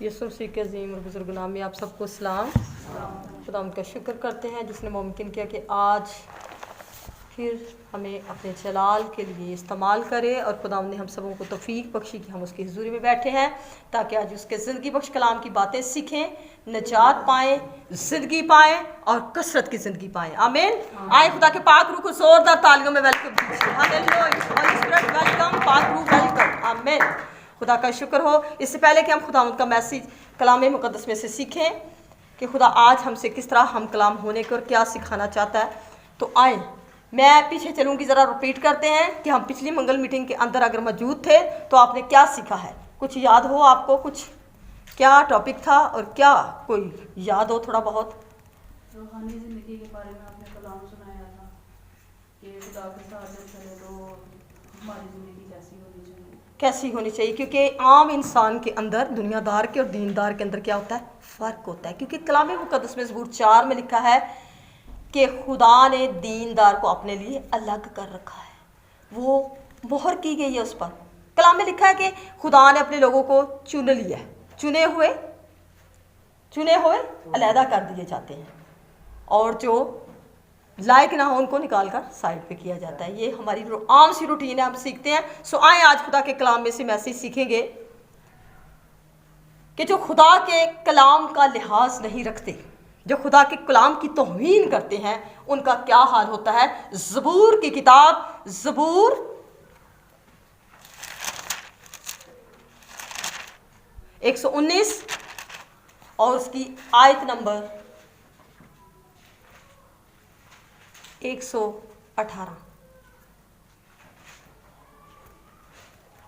यसुम मसीह के अजीम और बुजुर्ग नाम में आप सबको सलाम। खुदा उनका शुक्र करते हैं जिसने मुमकिन किया कि आज फिर हमें अपने जलाल के लिए इस्तेमाल करे, और खुदा ने हम सबों को तौफीक बख्शी कि हम उसकी हुजूरी में बैठे हैं ताकि आज उसके ज़िंदगी बख्श कलाम की बातें सीखें, निजात पाएँ, ज़िंदगी पाएँ और कसरत की ज़िंदगी पाएँ। आमीन। आए खुदा के पाक रूह को ज़ोरदार तालियों में वेलकम कीजिए। हालेलुया। होली स्पिरिट वेलकम, पाक रूह वेलकम। आमीन। खुदा का शुक्र हो। इससे पहले कि हम खुदा का मैसेज कलाम मुक़द्दस में से सीखें कि खुदा आज हमसे किस तरह हम कलाम होने को और क्या सिखाना चाहता है, तो आए मैं पीछे चलूँगी, ज़रा रिपीट करते हैं कि हम पिछली मंगल मीटिंग के अंदर अगर मौजूद थे तो आपने क्या सीखा है। कुछ याद हो आपको, कुछ क्या टॉपिक था और क्या कोई याद हो थोड़ा बहुत? रूहानी ज़िंदगी के बारे में आपने कलाम सुनाया था कि खुदा के साथ जब चले तो हमारी ज़िंदगी कैसी होनी चाहिए, क्योंकि आम इंसान के अंदर दुनियादार के और दीनदार के अंदर क्या होता है, फ़र्क होता है। क्योंकि कलाम मुक़द्दस में ज़बूर 4 में लिखा है कि खुदा ने दीनदार को अपने लिए अलग कर रखा है, वो मोहर की गई है उस पर। कलाम में लिखा है कि खुदा ने अपने लोगों को चुन लिया है, चुने हुए अलहदा कर दिए जाते हैं, और जो लायक ना हो उनको निकाल कर साइड पे किया जाता है। ये हमारी आम सी रूटीन है, हम सीखते हैं। सो आए आज खुदा के कलाम में से मैसेज सीखेंगे कि जो खुदा के कलाम का लिहाज नहीं रखते, जो खुदा के कलाम की तौहीन करते हैं, उनका क्या हाल होता है। ज़बूर की किताब ज़बूर 119 और उसकी आयत नंबर 118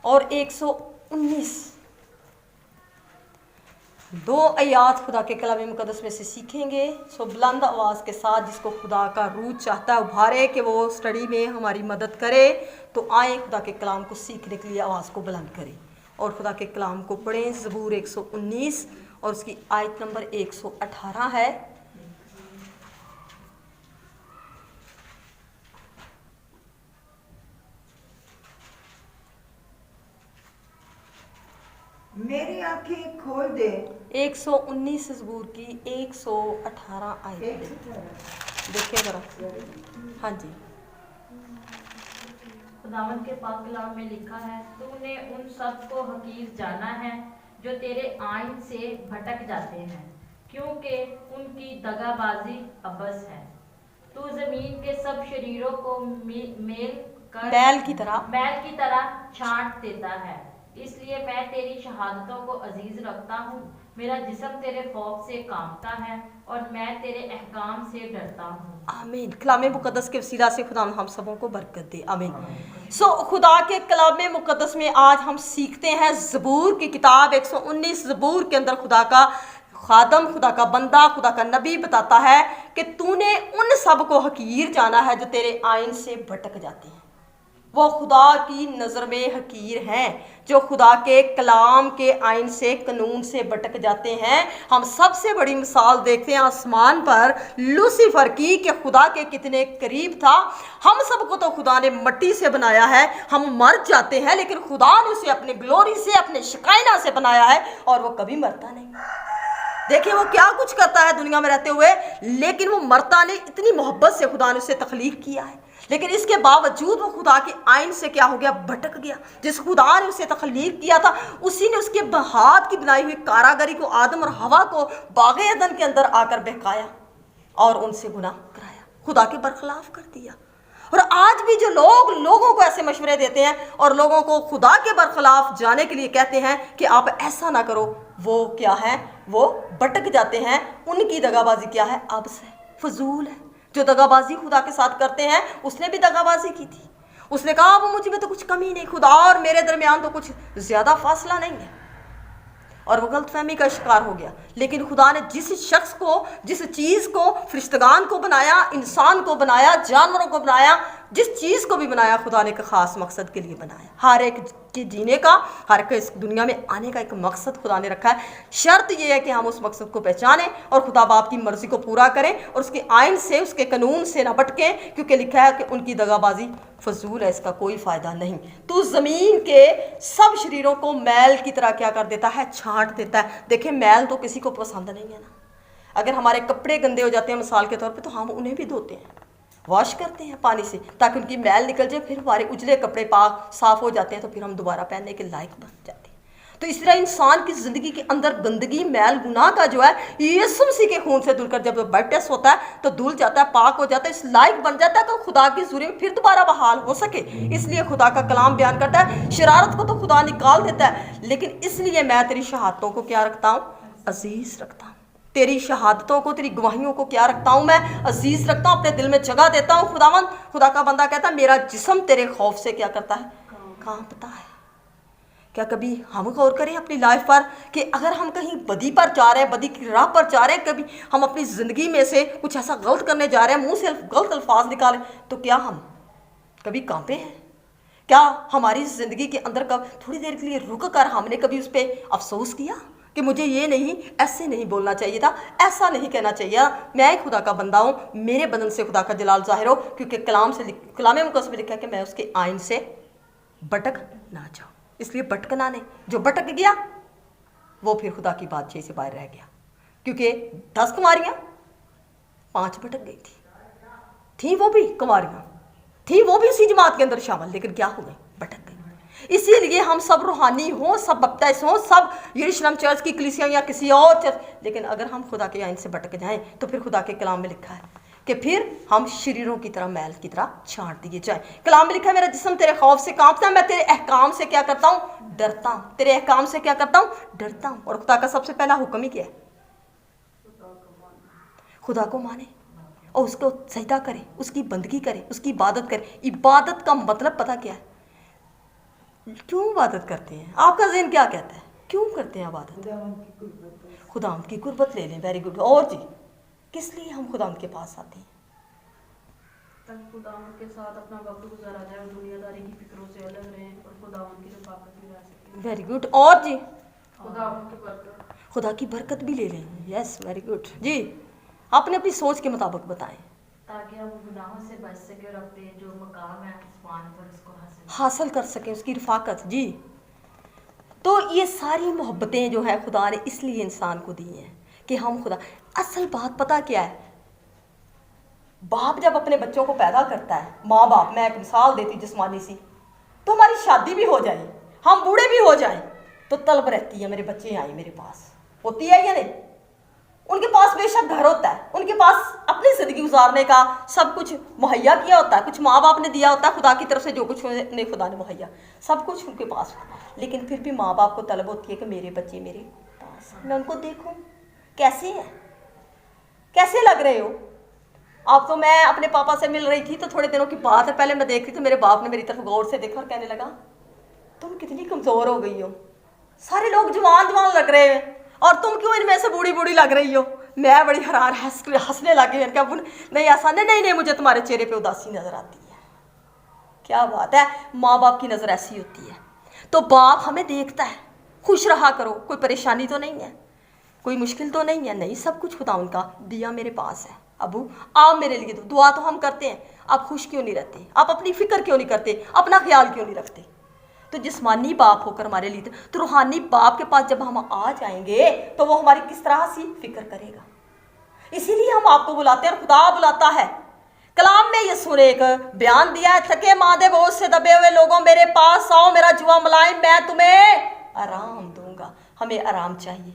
और 119 दो आयात खुदा के कलाम मुक़द्दस में से सीखेंगे। सो बुलंद आवाज़ के साथ, जिसको खुदा का रूह चाहता है उभारे कि वो स्टडी में हमारी मदद करे, तो आए खुदा के कलाम को सीखने के लिए आवाज़ को बुलंद करें और खुदा के कलाम को पढ़ें। ज़बूर 119 और उसकी आयत नंबर 118 है। मेरी आंखें खोल दे। 119 ज़बूर की 118 आयत देखिए जरा। हाँ जी। खुदावंद के पाक कलाम में लिखा है, तूने उन सब को हकीर जाना है जो तेरे आइन से भटक जाते हैं, क्योंकि उनकी दगाबाजी अबस है। तू जमीन के सब शरीरों को मैल की तरह छांट देता है। इसलिए मैं तेरी शहादतों को अजीज रखता हूँ। मेरा जिस्म तेरे खौफ से कांपता है और मैं तेरे अहकाम से डरता हूँ। आमीन। कलाम मुक़द्दस के वसीला से खुदा हम सबों को बरकत दे। आमीन। सो खुदा के कलाम मुक़द्दस में आज हम सीखते हैं ज़बूर की किताब 119 ज़बूर के अंदर खुदा का खादम, खुदा का बंदा, खुदा का नबी बताता है कि तूने उन सब को हकीर जाना है जो तेरे आइन से भटक जाते हैं। वो खुदा की नज़र में हकीर हैं जो खुदा के कलाम के आइन से, कानून से भटक जाते हैं। हम सबसे बड़ी मिसाल देखते हैं आसमान पर लूसीफर की कि खुदा के कितने करीब था। हम सबको तो खुदा ने मिट्टी से बनाया है, हम मर जाते हैं, लेकिन खुदा ने उसे अपने ग्लोरी से, अपने शिकायना से बनाया है और वो कभी मरता नहीं। देखिए वो क्या कुछ करता है दुनिया में रहते हुए, लेकिन वो मरता नहीं। इतनी मोहब्बत से खुदा ने उसे तख्लीक किया है, लेकिन इसके बावजूद वो खुदा के आइन से क्या हो गया, भटक गया। जिस खुदा ने उसे तख्लीक किया था, उसी ने उसके हाथ की बनाई हुई कारागरी को, आदम और हवा को बाग़े अदन के अंदर आकर बहकाया और उनसे गुनाह कराया, खुदा के बरखिलाफ कर दिया। और आज भी जो लोगों को ऐसे मशवरे देते हैं और लोगों को खुदा के बरखिलाफ जाने के लिए कहते हैं कि आप ऐसा ना करो, वो क्या है, वो भटक जाते हैं। उनकी दगाबाजी क्या है, अब्स है, फजूल है। जो दगाबाजी खुदा के साथ करते हैं, उसने भी दगाबाजी की थी। उसने कहा वो मुझ में तो कुछ कमी नहीं, खुदा और मेरे दरमियान तो कुछ ज़्यादा फासला नहीं है, और वो गलतफहमी का शिकार हो गया। लेकिन खुदा ने जिस शख्स को, जिस चीज़ को, फरिश्तगान को बनाया, इंसान को बनाया, जानवरों को बनाया, जिस चीज़ को भी बनाया, खुदा ने एक ख़ास मकसद के लिए बनाया। हर एक के जीने का, हर एक इस दुनिया में आने का एक मकसद खुदा ने रखा है। शर्त यह है कि हम उस मकसद को पहचानें और खुदा बाप की मर्ज़ी को पूरा करें और उसके आइन से, उसके कानून से न भटकें, क्योंकि लिखा है कि उनकी दगाबाजी फजूल है, इसका कोई फ़ायदा नहीं। तू ज़मीन के सब शरीरों को मैल की तरह क्या कर देता है, छांट देता है। देखिए मैल तो किसी को पसंद नहीं है ना। अगर हमारे कपड़े गंदे हो जाते हैं मिसाल के तौर पे, तो हम उन्हें भी धोते हैं, वॉश करते हैं पानी से, ताकि उनकी मैल निकल जाए, फिर हमारे उजले कपड़े पाक साफ़ हो जाते हैं, तो फिर हम दोबारा पहनने के लायक बन जाते हैं। तो इस तरह इंसान की ज़िंदगी के अंदर गंदगी, मैल, गुनाह का जो है यीशु मसीह के खून से धुलकर जब ब्लड टेस्ट होता है तो धुल जाता है, पाक हो जाता है, इस लायक बन जाता है कि खुदा की हुजूरी में फिर दोबारा बहाल हो सके। इसलिए खुदा का कलाम बयान करता है, शरारत को तो खुदा निकाल देता है, लेकिन इसलिए मैं तेरी शहादतों को क्या रखता हूँ, अजीज़ रखता हूँ। तेरी शहादतों को, तेरी गवाहियों को क्या रखता हूँ, मैं अजीज़ रखता हूँ, अपने दिल में जगह देता हूँ। खुदावन, खुदा का बंदा कहता है, मेरा जिस्म तेरे खौफ से क्या करता है, कांपता है। क्या कभी हम गौर करें अपनी लाइफ पर कि अगर हम कहीं बदी पर जा रहे हैं, बदी की राह पर जा रहे हैं, कभी हम अपनी ज़िंदगी में से कुछ ऐसा गलत करने जा रहे हैं, मुंह से गलत अल्फाज निकालें, तो क्या हम कभी कांपे हैं? क्या हमारी ज़िंदगी के अंदर कब थोड़ी देर के लिए रुक कर हमने कभी उस पर अफसोस किया कि मुझे ये नहीं, ऐसे नहीं बोलना चाहिए था, ऐसा नहीं कहना चाहिए, मैं खुदा का बंदा हूँ, मेरे बदन से खुदा का जलाल ज़ाहिर हो, क्योंकि कलाम मुक़द्दस में लिखा है कि मैं उसके आइन से भटक ना जाऊँ। इसलिए भटकना नहीं, जो भटक गया वो फिर खुदा की बादशाही से बाहर रह गया। क्योंकि 10 कुमारियाँ 5 भटक गई थी वो भी कुमारियाँ थी, वो भी उसी जमात के अंदर शामिल, लेकिन क्या हो गई, भटक गई। इसीलिए हम सब रूहानी हों, सब बपतिस हों, सब यरूशलेम चर्च की कलीसिया या किसी और चर्च, लेकिन अगर हम खुदा के आइन से भटक जाएं तो फिर खुदा के कलाम में लिखा है कि फिर हम शरीरों की तरह, मैल की तरह छांट दिए जाए। कलाम में लिखा है, मेरा जिस्म तेरे खौफ से कांपता है, मैं तेरे अहकाम से क्या करता हूँ, डरता हूँ। तेरे अहकाम से क्या करता हूँ, डरता हूँ। और खुदा का सबसे पहला हुक्म ही क्या है, खुदा को माने और उसको सजदा करे, उसकी बंदगी करे, उसकी इबादत करे। इबादत का मतलब पता क्या है, क्यों इबादत करते हैं? आपका ज़हन क्या कहता है, क्यों करते हैं इबादत? खुदा की कुर्बत ले लें, वेरी गुड। और जी, किस लिए हम खुदा के पास आते हैं? ताकि खुदा के साथ अपना वक्त गुजारा जाए और दुनियादारी की फिक्रों से अलग रहें और खुदा की रफ़ाकत में रह सकें। Very good. और जी, खुदा की की बरकत बरकत भी ले लें। यस, वेरी गुड जी। आपने अपनी सोच के मुताबिक बताएं, ताकि हम गुनाहों से बच सके और अपने जो मकाम है आसमान पर उसको हासिल कर सकें, उसकी रफ़ाकत जी। तो ये सारी मोहब्बतें जो है खुदा ने इसलिए इंसान को दी हैं कि हम खुदा, असल बात पता क्या है, बाप जब अपने बच्चों को पैदा करता है, माँ बाप, मैं एक मिसाल देती जिस्मानी सी, तो हमारी शादी भी हो जाए, हम बूढ़े भी हो जाएं, तो तलब रहती है मेरे बच्चे आए मेरे पास, होती है या नहीं? उनके पास बेशक घर होता है, उनके पास अपनी ज़िंदगी गुजारने का सब कुछ मुहैया किया होता है, कुछ माँ बाप ने दिया होता है, खुदा की तरफ से जो कुछ ने खुदा ने मुहैया, सब कुछ उनके पास होता है। लेकिन फिर भी माँ बाप को तलब होती है कि मेरे बच्चे मेरे पास, मैं उनको देखूं कैसे हैं, कैसे लग रहे हो आप। तो मैं अपने पापा से मिल रही थी, तो थोड़े दिनों की बात है, पहले मैं देख रही थी, मेरे बाप ने मेरी तरफ गौर से देखा और कहने लगा, तुम कितनी कमज़ोर हो गई हो, सारे लोग जवान जवान लग रहे हैं और तुम क्यों इनमें से बूढ़ी बूढ़ी लग रही हो। मैं बड़ी हैरान हंसने लगी, क्या नहीं ऐसा नहीं, मुझे तुम्हारे चेहरे पे उदासी नज़र आती है। क्या बात है, माँ बाप की नज़र ऐसी होती है। तो बाप हमें देखता है, खुश रहा करो, कोई परेशानी तो नहीं है, कोई मुश्किल तो नहीं है, नहीं, सब कुछ खुदा उनका दिया मेरे पास है। अबू आप मेरे लिए दुआ तो हम करते हैं, आप खुश क्यों नहीं रहते, आप अपनी फिक्र क्यों नहीं करते, अपना ख्याल क्यों नहीं रखते? तो जिस्मानी बाप होकर हमारे लिए, तो रूहानी बाप के पास जब हम आ जाएंगे तो वो हमारी किस तरह सी फिक्र करेगा। इसीलिए हम आपको बुलाते हैं और खुदा बुलाता है। कलाम में ये सुने एक बयान दिया है, थके मादे बोझ से दबे हुए लोगों मेरे पास आओ, मेरा जुआ मुलायम, मैं तुम्हें आराम दूंगा। हमें आराम चाहिए,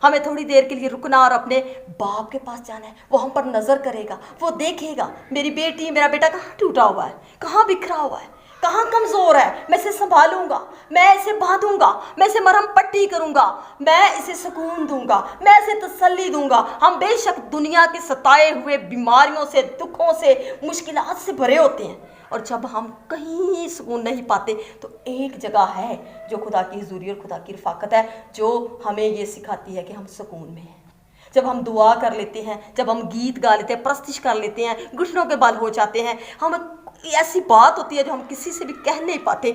हमें थोड़ी देर के लिए रुकना और अपने बाप के पास जाना है। वो हम पर नज़र करेगा, वो देखेगा मेरी बेटी मेरा बेटा कहाँ टूटा हुआ है, कहाँ बिखरा हुआ है, कहाँ कमज़ोर है, मैं इसे संभालूंगा, मैं इसे बांधूंगा, मैं इसे मरहम पट्टी करूंगा, मैं इसे सुकून दूंगा, मैं इसे तसल्ली दूंगा। हम बेशक दुनिया के सताए हुए बीमारियों से, दुखों से, मुश्किलात से भरे होते हैं, और जब हम कहीं सुकून नहीं पाते तो एक जगह है जो खुदा की हुजूरी और खुदा की रफ़ाकत है, जो हमें ये सिखाती है कि हम सुकून में हैं। जब हम दुआ कर लेते हैं, जब हम गीत गा लेते हैं, प्रस्तिश कर लेते हैं, घुटनों के बल हो जाते हैं, हम ऐसी बात होती है जो हम किसी से भी कह नहीं पाते,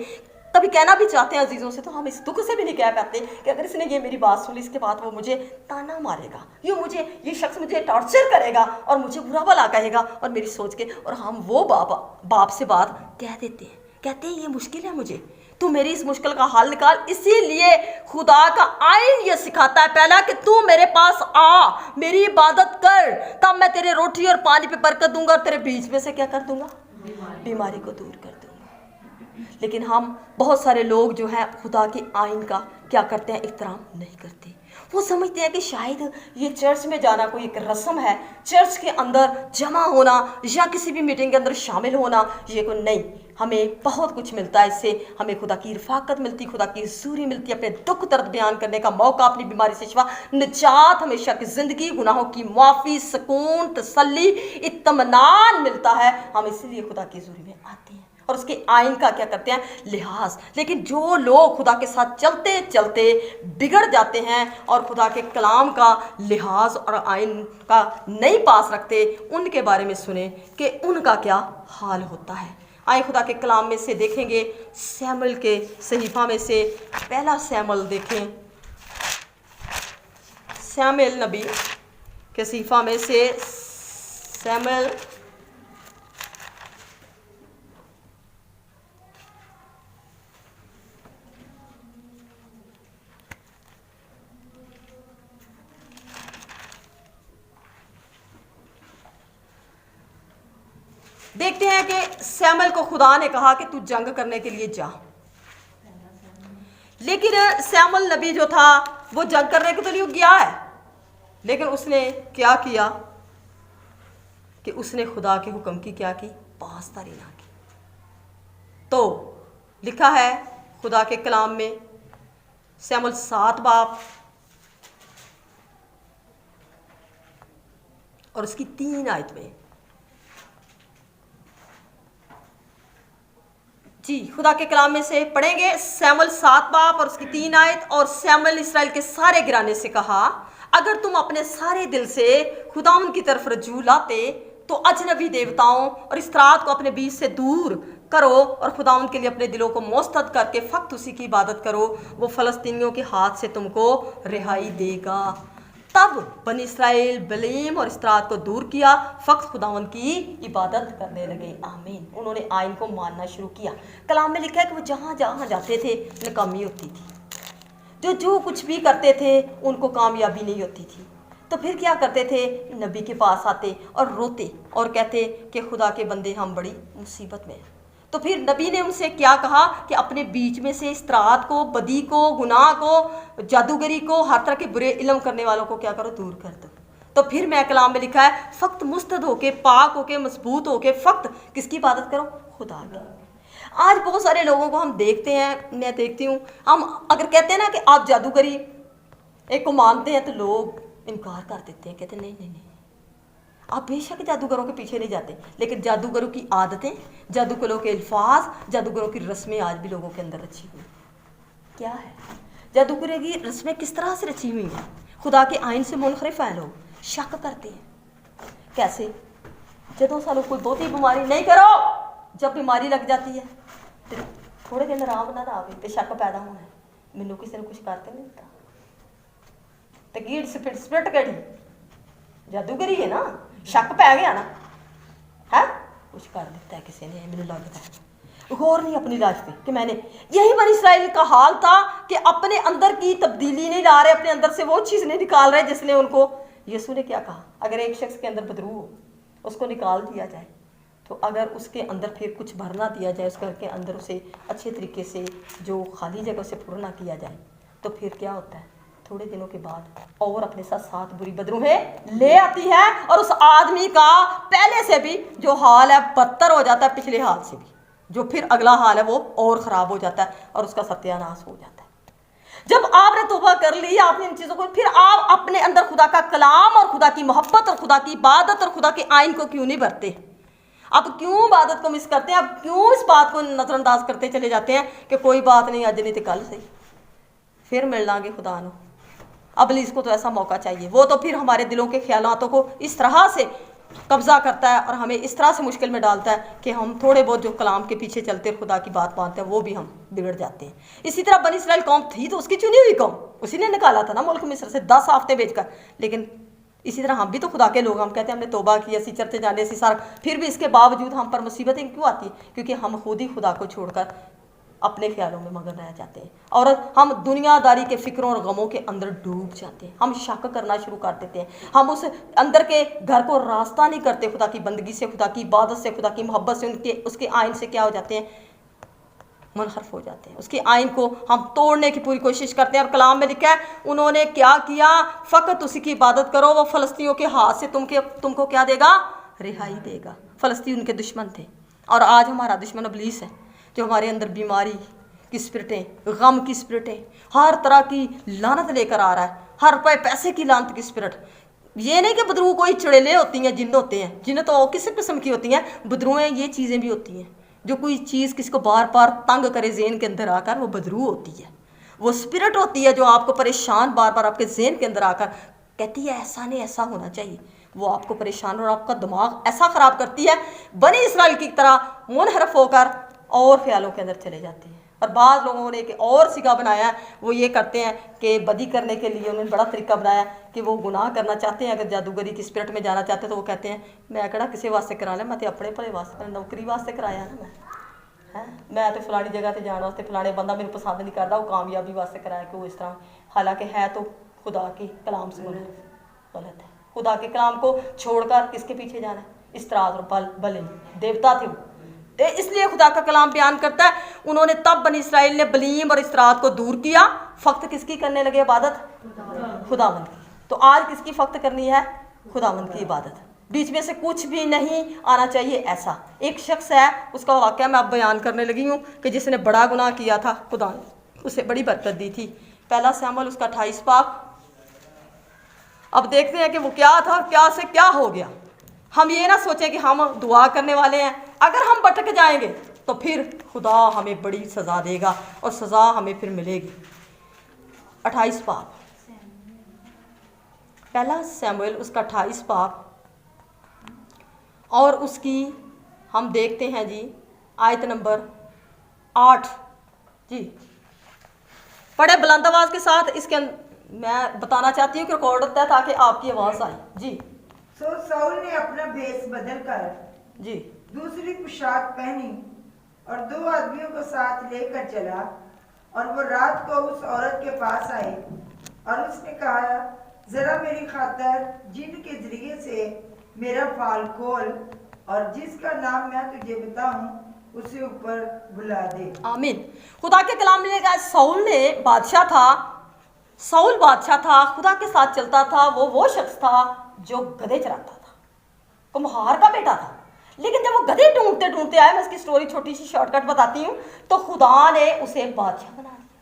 कभी कहना भी चाहते हैं अजीज़ों से, तो हम इस दुख से भी नहीं कह पाते कि अगर इसने ये मेरी बात सुनी, इसके बाद वो मुझे ताना मारेगा, ये शख्स मुझे टॉर्चर करेगा और मुझे बुरा भला कहेगा, और मेरी सोच के, और हम वो बाप से बात कह देते हैं, कहते हैं ये मुश्किल है, मुझे तू मेरी इस मुश्किल का हल निकाल। इसीलिए खुदा का आइन ये सिखाता है पहला कि तू मेरे पास आ, मेरी इबादत कर, तब मैं तेरे रोटी और पानी पे बरकत दूंगा और तेरे बीच में से क्या कर दूंगा, बीमारी को दूर कर दूंगा। लेकिन हम बहुत सारे लोग जो हैं खुदा के आइन का क्या करते हैं, एहतराम नहीं करते। वो समझते हैं कि शायद ये चर्च में जाना कोई एक रस्म है, चर्च के अंदर जमा होना या किसी भी मीटिंग के अंदर शामिल होना ये कोई नहीं। हमें बहुत कुछ मिलता है इससे, हमें खुदा की रफ़ाकत मिलती, खुदा की हुज़ूरी मिलती, अपने दुख दर्द बयान करने का मौका, अपनी बीमारी से शिफा, निजात, हमेशा की ज़िंदगी, गुनाहों की माफ़ी, सुकून, तसल्ली, इत्मीनान मिलता है। हम इसीलिए खुदा की हुज़ूरी में आते हैं और उसके आइन का क्या करते हैं, लिहाज। लेकिन जो लोग खुदा के साथ चलते चलते बिगड़ जाते हैं और खुदा के कलाम का लिहाज और आइन का नहीं पास रखते, उनके बारे में सुने कि उनका क्या हाल होता है। आए खुदा के कलाम में से देखेंगे, सैमुएल के सहीफा में से पहला सैमुएल देखें, सैमुएल नबी के सहीफा में से सैमुएल देखते हैं कि सैमुएल को खुदा ने कहा कि तू जंग करने के लिए जा, लेकिन सैमुएल नबी जो था वो जंग करने के लिए गया है, लेकिन उसने क्या किया कि उसने खुदा के हुक्म की क्या की, पासदारी ना की। तो लिखा है खुदा के कलाम में, सैमुएल 7 बाब और उसकी 3 आयत में, जी खुदा के कलाम में से पढ़ेंगे, सैमुएल 7 बाब और उसकी 3 आयत। और सैमुएल इसराइल के सारे घराने से कहा, अगर तुम अपने सारे दिल से खुदावंद की तरफ रजू लाते तो अजनबी देवताओं और इस्तरात को अपने बीच से दूर करो और खुदावंद के लिए अपने दिलों को मोस्तद करके फक्त उसी की इबादत करो, वो फ़लस्तीनियों के हाथ से तुमको रिहाई देगा। तब बनी इसराइल बलीम और इस्तरात को दूर किया, फक्त खुदावंद की इबादत करने लगे। आमीन। उन्होंने आइन को मानना शुरू किया। कलाम में लिखा है कि वो जहाँ जहाँ जाते थे नाकामी होती थी, जो कुछ भी करते थे उनको कामयाबी नहीं होती थी। तो फिर क्या करते थे, नबी के पास आते और रोते और कहते कि खुदा के बंदे हम बड़ी मुसीबत में हैं। तो फिर नबी ने उनसे क्या कहा कि अपने बीच में से इस्तरात को, बदी को, गुनाह को, जादूगरी को, हर तरह के बुरे इल्म करने वालों को क्या करो, दूर कर दो। तो फिर मैं कलाम में लिखा है, फ़क्त मुस्तद होके, पाक होके, मजबूत होके, फ़क्त किसकी इबादत करो, खुदा की। आज बहुत सारे लोगों को हम देखते हैं, मैं देखती हूँ, हम अगर कहते हैं ना कि आप जादूगरी एक को मानते हैं तो लोग इनकार कर देते हैं, कहते हैं नहीं, आप बेशक जादूगरों के पीछे नहीं जाते, लेकिन जादूगरों की आदतें, जादूगरों के अल्फाज, जादूगरों की रस्में आज भी लोगों के अंदर रची हुई क्या है। जादूगरों की रस्में किस तरह से रची हुई हैं, खुदा के आइन से मुनखरिफ हैं, लोग शक करते हैं। कैसे, जदों सालों कोई बहुती बीमारी नहीं करो, जब बीमारी लग जाती है तो थोड़े दिन आराम ना आवे तो शक पैदा होना है, मैनू किसी ने कुछ करते नहीं दिता, तो गीड़ स्पिरिट कड़ी जादूगरी है ना, शक पै गया ना, है कुछ कर दिता है किसी ने, मैंने लगता है। गौर नहीं अपनी लाइफ पे कि मैंने, यही बनी इसराइल का हाल था कि अपने अंदर की तब्दीली नहीं ला रहे, अपने अंदर से वो चीज़ नहीं निकाल रहे जिसने उनको, यीशु ने क्या कहा, अगर एक शख्स के अंदर बदरू हो उसको निकाल दिया जाए, तो अगर उसके अंदर फिर कुछ भरना दिया जाए, उसके के अंदर उसे अच्छे तरीके से जो खाली जगह से पूरा किया जाए, तो फिर क्या होता है, थोड़े दिनों के बाद और अपने साथ 7 बुरी बदरूहें ले आती है और उस आदमी का पहले से भी जो हाल है बदतर हो जाता है, पिछले हाल से भी जो फिर अगला हाल है वो और ख़राब हो जाता है और उसका सत्यानाश हो जाता है। जब आपने तौबा कर ली, आपने इन चीज़ों को, फिर आप अपने अंदर खुदा का कलाम और खुदा की मोहब्बत और खुदा की इबादत और खुदा के आइन को क्यों नहीं भरते? आप क्यों इबादत को मिस करते हैं? आप क्यों इस बात को नज़रअंदाज करते चले जाते हैं कि कोई बात नहीं, अज नहीं तो कल सही फिर मिल लांगे खुदा न। अब इसको तो ऐसा मौका चाहिए, वो तो फिर हमारे दिलों के ख्यालातों को इस तरह से कब्जा करता है और हमें इस तरह से मुश्किल में डालता है कि हम थोड़े बहुत जो कलाम के पीछे चलते खुदा की बात मानते हैं वो भी हम बिगड़ जाते हैं। इसी तरह बनी इसराइल कौम थी तो उसकी चुनी हुई कौम, उसी ने निकाला था ना मुल्क मिस्र से 10 हफ्ते भेजकर। लेकिन इसी तरह हम भी तो खुदा के लोग, हम कहते हैं हमने तौबा की, ऐसी चर्चे जाने ऐसी सारा, फिर भी इसके बावजूद हम पर मुसीबतें क्यों आती है? क्योंकि हम खुद ही खुदा को छोड़कर अपने ख्यालों में मगन रह जाते हैं और हम दुनियादारी के फिक्रों और गमों के अंदर डूब जाते हैं। हम शक करना शुरू कर देते हैं, हम उस अंदर के घर को रास्ता नहीं करते खुदा की बंदगी से, खुदा की इबादत से, खुदा की मोहब्बत से, उनके उसके आइन से क्या हो जाते हैं? मुनहरफ हो जाते हैं। उसके आइन को हम तोड़ने की पूरी कोशिश करते हैं। और कलाम में लिखा है उन्होंने क्या किया? फ़कत उसी की इबादत करो, वो फ़लस्तीनियों के हाथ से तुमको क्या देगा? रिहाई देगा। फ़लस्तीन उनके दुश्मन थे और आज हमारा दुश्मन इब्लीस है, जो हमारे अंदर बीमारी की स्पिरिटें, गम की स्पिरिटें, हर तरह की लानत लेकर आ रहा है, हर पैसे की लानत की स्पिरिट। ये नहीं कि बदरू कोई चुड़ैलें होती हैं, जिन्न होते हैं, जिन्न तो किसी किस्म की होती हैं, बदरुएँ ये चीज़ें भी होती हैं। जो कोई चीज़ किसी को बार बार तंग करे ज़हन के अंदर आकर, वो बदरू होती है, वो स्पिरिट होती है जो आपको परेशान बार बार आपके ज़हन के अंदर आकर कहती है ऐसा नहीं ऐसा होना चाहिए। वो आपको परेशान और आपका दिमाग ऐसा ख़राब करती है, बनी इसराइल की तरह मुनहरफ होकर और ख्यालों के अंदर चले जाते हैं। और बाद लोगों ने एक और सिगा बनाया है, वो ये करते हैं कि बदी करने के लिए उन्होंने बड़ा तरीका बनाया कि वो गुनाह करना चाहते हैं, अगर जादूगरी की स्पिरिट में जाना चाहते हैं तो वो कहते हैं मैं कड़ा किसी वास्ते करा लिया, मैं तो अपने भले वास्ते नौकरी वास्ते कराया ना, मैं तो फलानी जगह से जाने वास्ते, फलाने बंदा मेरे पसंद नहीं करता, वो कामयाबी वास्ते कराया कि वो इस तरह, हालांकि है तो खुदा के कलाम से गलत है। खुदा के कलाम को छोड़कर किसके पीछे जाना है? इस्तरात और बलिन देवता थे वो। इसलिए खुदा का कलाम बयान करता है उन्होंने तब बनी इसराइल ने बलीम और इस्तरात को दूर किया, फ़क्त किसकी करने लगे इबादत? खुदावंद की। तो आज किसकी फ़क्त करनी है? खुदावंद की इबादत। बीच में से कुछ भी नहीं आना चाहिए। ऐसा एक शख्स है, उसका वाक़या मैं अब बयान करने लगी हूँ कि जिसने बड़ा गुनाह किया था, खुदा ने उसे बड़ी बरकत दी थी। पहला शमूएल उसका 28 पाक। अब देखते हैं कि वो क्या था, क्या से क्या हो गया। हम ये ना सोचें कि हम दुआ करने वाले हैं, अगर हम भटक जाएंगे तो फिर खुदा हमें बड़ी सज़ा देगा और सज़ा हमें फिर मिलेगी। 28 पाक, पहला शमूएल उसका 28 पाक और उसकी हम देखते हैं जी आयत नंबर 8 जी। बड़े बुलंद आवाज़ के साथ इसके मैं बताना चाहती हूँ कि रिकॉर्ड होता है ताकि आपकी आवाज़ आए जी। सो साउल ने अपना भेष बदल कर जी दूसरी पोशाक पहनी और 2 आदमियों को साथ लेकर चला, और वो रात को उस औरत के पास आए और उसने कहा जरा मेरी खातर जिन के जरिए से मेरा फाल खोल और जिसका नाम मैं तुझे बताऊं उसे ऊपर बुला दे। आमीन। खुदा के कलाम में कहा साउल ने बादशाह था, साउल बादशाह था, खुदा के साथ चलता था। वो शख्स था जो गधे चराता था, कुम्हार का बेटा था। लेकिन जब वो गधे ढूंढते ढूंढते आए, मैं इसकी स्टोरी छोटी सी शॉर्टकट बताती हूँ, तो खुदा ने उसे बादशाह बना दिया।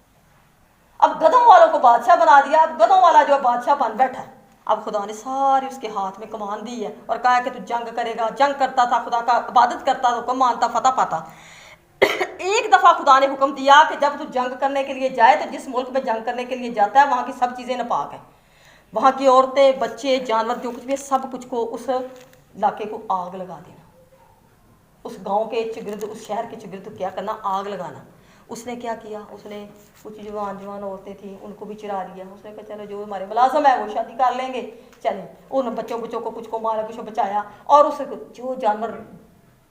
अब गधों वालों को बादशाह बना दिया। अब गधों वाला जो बादशाह बन बैठा है, अब खुदा ने सारी उसके हाथ में कमान दी है और कहा कि तू जंग करेगा। जंग करता था, खुदा का इबादत करता था, हुक्म मानता, फतह पाता। एक दफ़ा खुदा ने हुक्म दिया कि जब तू जंग करने के लिए जाए तो जिस मुल्क में जंग करने के लिए जाता है वहाँ की सब चीज़ें नापाक हैं। वहाँ की औरतें, बच्चे, जानवर, जो कुछ भी, सब कुछ को, उस इलाके को आग लगा देना। उस गांव के चिगिर्द, उस शहर के चिगिर्द क्या करना? आग लगाना। उसने क्या किया? उसने कुछ जवान औरतें थी उनको भी चिरा लिया। उसने कहा चलो जो हमारे मुलाजम है वो शादी कर लेंगे, चलें। उन बच्चों को कुछ को मारा, कुछ को बचाया, और उस जो जानवर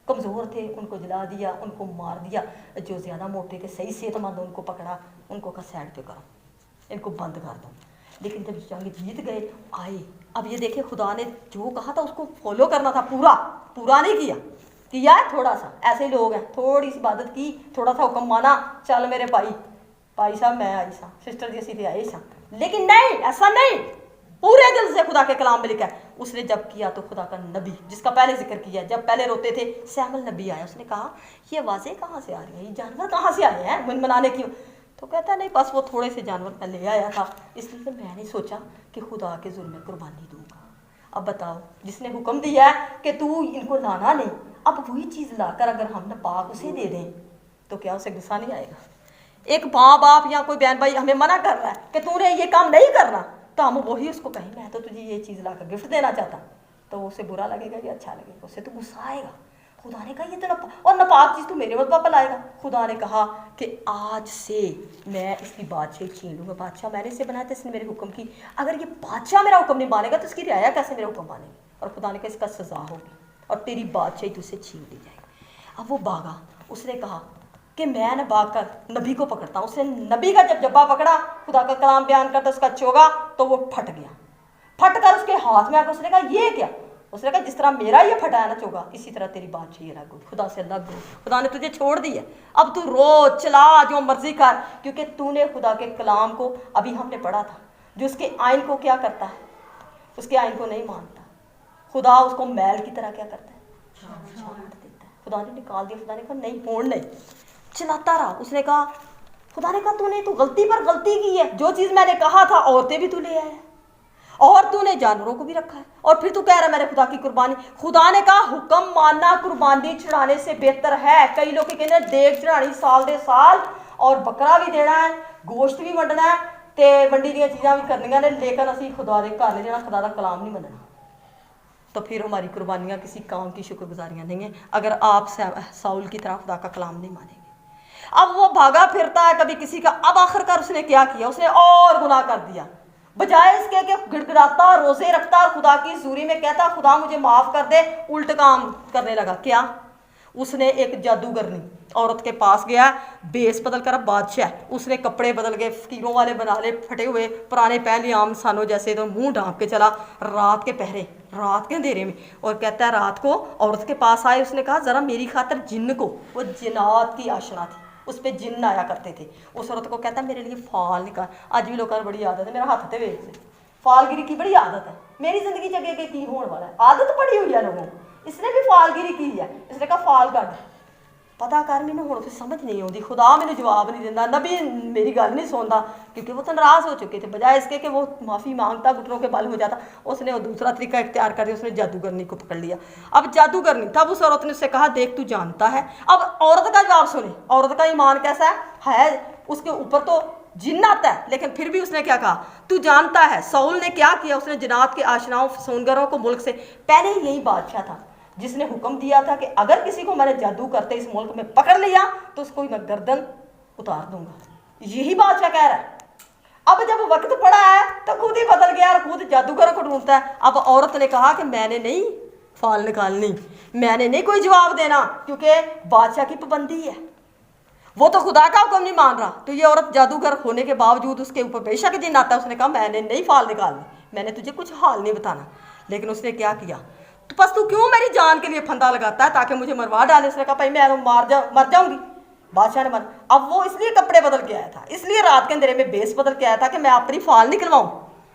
कमज़ोर थे उनको जला दिया, उनको मार दिया। जो ज़्यादा मोटे थे, सही सेहतमंद, उनको पकड़ा, उनको कहा साइड पे करो, इनको बंद कर दो। लेकिन जब जंग जीत गए आए, अब ये देखिए खुदा ने जो कहा था उसको फॉलो करना था। पूरा नहीं किया है थोड़ा सा। ऐसे लोग हैं, थोड़ी सी इबादत की, थोड़ा सा हुक्म माना, चल मेरे भाई साहब, मैं आई सा, सिस्टर जी सी आई सा। लेकिन नहीं, ऐसा नहीं। पूरे दिल से खुदा के कलाम में लिखा है उसने जब किया तो खुदा का नबी, जिसका पहले जिक्र किया, जब पहले रोते थे, शमूएल नबी आया। उसने कहा ये आवाज़ें कहाँ से आ रही हैं, ये जानवर कहाँ से आए हैं मनमनाने की? तो कहता नहीं, बस वो थोड़े से जानवर मैं ले आया था, इसलिए मैंने सोचा कि खुदा के जुल्म में कुर्बानी दूंगा। अब बताओ, जिसने हुक्म दिया है कि तू इनको लाना नहीं, अब वही चीज़ लाकर अगर हम नापाक उसे दे दें तो क्या उसे गुस्सा नहीं आएगा? एक माँ बाप या कोई बहन भाई हमें मना कर रहा है कि तूने ये काम नहीं करना, तो हम वही उसको कहें मैं तो तुझे ये चीज़ लाकर गिफ्ट देना चाहता, तो उसे बुरा लगेगा या अच्छा लगेगा? उसे तो गुस्सा आएगा। खुदा ने कहा ये तो और नापाक चीज़ तू मेरे मत पापा लाएगा। खुदा ने कहा कि आज से मैं इसकी बादशाही छीन लूँगा। बादशाह मैंने इसे बनाया था, इसने मेरे हुक्म की, अगर ये बादशाह मेरा हुक्म नहीं मानेगा तो इसकी रियाया कैसे मेरा हुक्म मानेगी? और खुदा ने कहा इसका सज़ा होगी और तेरी बादशाही तुझसे छीन ली जाएगी। अब वो भागा, उसने कहा कि मैं न भाग कर नबी को पकड़ता हूँ। उसने नबी का जब जब्बा पकड़ा, खुदा का कलाम बयान करता उसका चोगा, तो वो फट गया। फट कर उसके हाथ में आकर उसने कहा ये क्या? उसने कहा जिस तरह मेरा ये फटा है ना चोगा, इसी तरह तेरी बादशाही अलग हो, खुदा से अलग हो। खुदा ने तुझे छोड़ दी है, अब तू रो चला जो मर्जी कर, क्योंकि तूने खुदा के कलाम को, अभी हमने पढ़ा था, जो उसके आइन को क्या करता है, उसके आइन को नहीं मानता, खुदा उसको मैल की तरह क्या करता है, छांट देता है। खुदा ने निकाल दिया। खुदा ने कहा नहीं होड़ नहीं, चलाता रहा। उसने कहा, खुदा ने कहा तूने तो गलती पर गलती की है, जो चीज़ मैंने कहा था औरतें भी तू ले आया और तूने जानवरों को भी रखा है, और फिर तू कह रहा है मैंने खुदा की कुर्बानी। खुदा ने कहा हुक्म मानना कुर्बानी चढ़ाने से बेहतर है। कई लोग कहते हैं देख चढ़ानी साल दे साल और बकरा भी देना है, गोश्त भी वंडना है, ते वंडी दी चीज़ां भी करनियां ने, लेकिन असीं खुदा दे घर नहीं जाना, खुदा दा कलाम नहीं मनना, तो फिर हमारी कुर्बानियाँ किसी काम की शुक्रगुजारियाँ नहीं हैं अगर आप साउल की तरह खुदा का कलाम नहीं मानेंगे। अब वो भागा फिरता है कभी किसी का। अब आखिरकार उसने क्या किया, उसने और गुनाह कर दिया। बजाय इसके कि गिड़गिड़ाता, रोजे रखता और खुदा की हजूरी में कहता खुदा मुझे माफ़ कर दे, उल्ट काम करने लगा। क्या? उसने एक जादूगरनी औरत के पास गया, बेस बदल कर, बादशाह, उसने कपड़े बदल के फकीरों वाले बना ले, फटे हुए पुराने पहन लिए आम इंसानों जैसे, तो मुंह ढांप के चला रात के पहरे, रात के अंधेरे में, और कहता है रात को औरत के पास आए। उसने कहा ज़रा मेरी खातर जिन्न को, वो जिन्नात की आशना थी, उस पर जिन्न आया करते थे। उस औरत को कहता है मेरे लिए फाल निकाल। आज भी लोगों को बड़ी आदत है, मेरा हाथ थे वेच ले, फालगिरी की बड़ी आदत है। मेरी जिंदगी जगह के की होने वाला है, आदत पड़ी हुई है लोगों को, इसने भी फालगिरी की है। इसने कहा फाल कट पता कर, मैंने हूँ फिर समझ नहीं आती, खुदा मैंने जवाब नहीं देता, नबी मेरी गल नहीं सुनता, क्योंकि वो तो नाराज़ हो चुके थे। बजाय इसके कि वो माफ़ी मांगता, घुटनों के बल हो जाता, उसने वो दूसरा तरीका इख्तियार कर दिया, उसने जादूगरनी को पकड़ लिया। अब जादूगरनी, तब उस औरत ने उससे कहा देख तू जानता है। अब औरत का जवाब सुने, औरत का ईमान कैसा है, उसके ऊपर तो जिन्न आता है, लेकिन फिर भी उसने क्या कहा, तू जानता है साउल ने क्या किया, उसने जिन्नात के आशनाओं फसूनगरों को मुल्क से, पहले ही यही बादशाह था जिसने हुक्म दिया था कि अगर किसी को मैंने जादू करते इस मुल्क में पकड़ लिया तो उसको मैं गर्दन उतार दूंगा। यही बादशाह कह रहा है। अब जब वक्त पड़ा है तो खुद ही बदल गया और खुद जादूगरों को ढूंढता है। अब औरत ने कहा कि मैंने नहीं फाल निकालनी, मैंने नहीं कोई जवाब देना, क्योंकि बादशाह की पाबंदी है, वो तो खुदा का हुक्म नहीं मान रहा। तो ये औरत जादूगर होने के बावजूद उसके ऊपर बेशक जिन्न आता है, उसने कहा मैंने नहीं फाल निकालनी, मैंने तुझे कुछ हाल नहीं बताना। लेकिन उसने क्या किया, तो बस तू क्यों मेरी जान के लिए फंदा लगाता है ताकि मुझे मरवा डाले। उसने कहा भाई मैं मर जाऊंगी। बादशाह ने मन, अब वो इसलिए कपड़े बदल के आया था, इसलिए रात के अंधेरे में बेस बदल के आया था कि मैं अपनी फाल निकलवाऊं,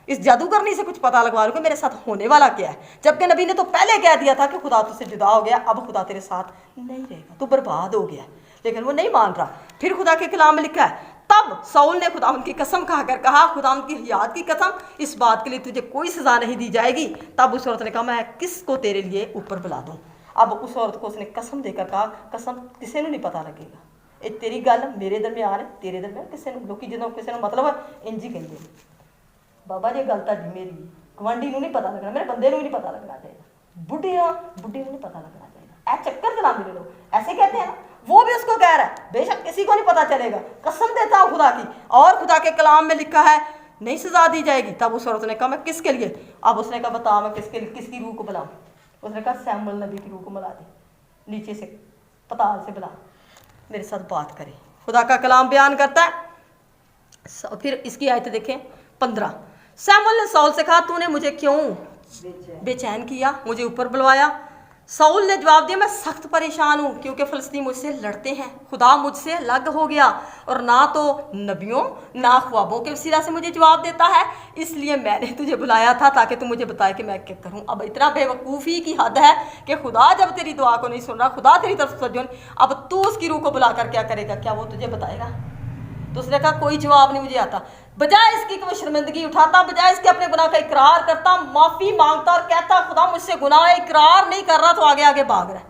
इस जादूगरनी से कुछ पता लगवा लूं कि मेरे साथ होने वाला क्या है। जबकि नबी ने तो पहले कह दिया था कि खुदा तुझसे जुदा हो गया, अब खुदा तेरे साथ नहीं रहेगा, तू बर्बाद हो गया। लेकिन वो नहीं मान रहा। फिर खुदा के कलाम में लिखा है, तब साउल ने खुदा उनकी कसम खाकर कहा, खुदा उनकी हयात की कसम, इस बात के लिए तुझे कोई सज़ा नहीं दी जाएगी। तब उस औरत ने कहा मैं किसको तेरे लिए ऊपर बुला दूँ। अब उस औरत को उसने कसम देकर कहा, कसम किसी को नहीं पता लगेगा, ये तेरी गल मेरे दरम्यान है, तेरे दरम्यान किसी को, लोग जो किसी को मतलब है इंज ही कहेंगे बाबा जी गल तुहाडी मेरी, गवांढी नहीं पता लगना, मेरे बंदे नहीं पता लगना चाहिए, बुढ़ी नहीं पता लगना चाहिए। ऐ चक्कर चलाते लोग, ऐसे कहते हैं ना, वो भी उसको कह रहा है बेशक किसी को नहीं पता चलेगा, कसम देता हूँ खुदा की, और खुदा के कलाम में लिखा है नहीं सजा दी जाएगी। तब उस औरत ने कहा मैं किसके लिए, अब उसने कहा बता मैं किसकी रूह को बुलाऊं। उसने कहा सैमुअल नबी की रूह को बुला दे, नीचे से पताल से बुला, मेरे साथ बात करे। खुदा का कलाम बयान करता है। फिर इसकी आयत देखें 15। सैमुअल ने साउल से कहा तूने मुझे क्यों बेचैन किया, मुझे ऊपर बुलवाया। साउल ने जवाब दिया मैं सख्त परेशान हूँ क्योंकि फ़लस्तीन मुझसे लड़ते हैं, खुदा मुझसे अलग हो गया और ना तो नबियों ना ख्वाबों के वसीला से मुझे जवाब देता है, इसलिए मैंने तुझे बुलाया था ताकि तू मुझे बताए कि मैं क्या करूँ। अब इतना बेवकूफ़ी की हद है कि खुदा जब तेरी दुआ को नहीं सुन रहा, खुदा तेरी तरफ तवज्जो नहीं, अब तू उसकी रूह को बुलाकर क्या करेगा, क्या वो तुझे बताएगा। तो उसने कहा कोई जवाब नहीं मुझे आता। बजाय इसकी कि वो शर्मिंदगी उठाता, बजाय इसके अपने गुनाह का इकरार करता, माफ़ी मांगता और कहता खुदा मुझसे गुनाह है, इकरार नहीं कर रहा तो आगे आगे भाग रहा है।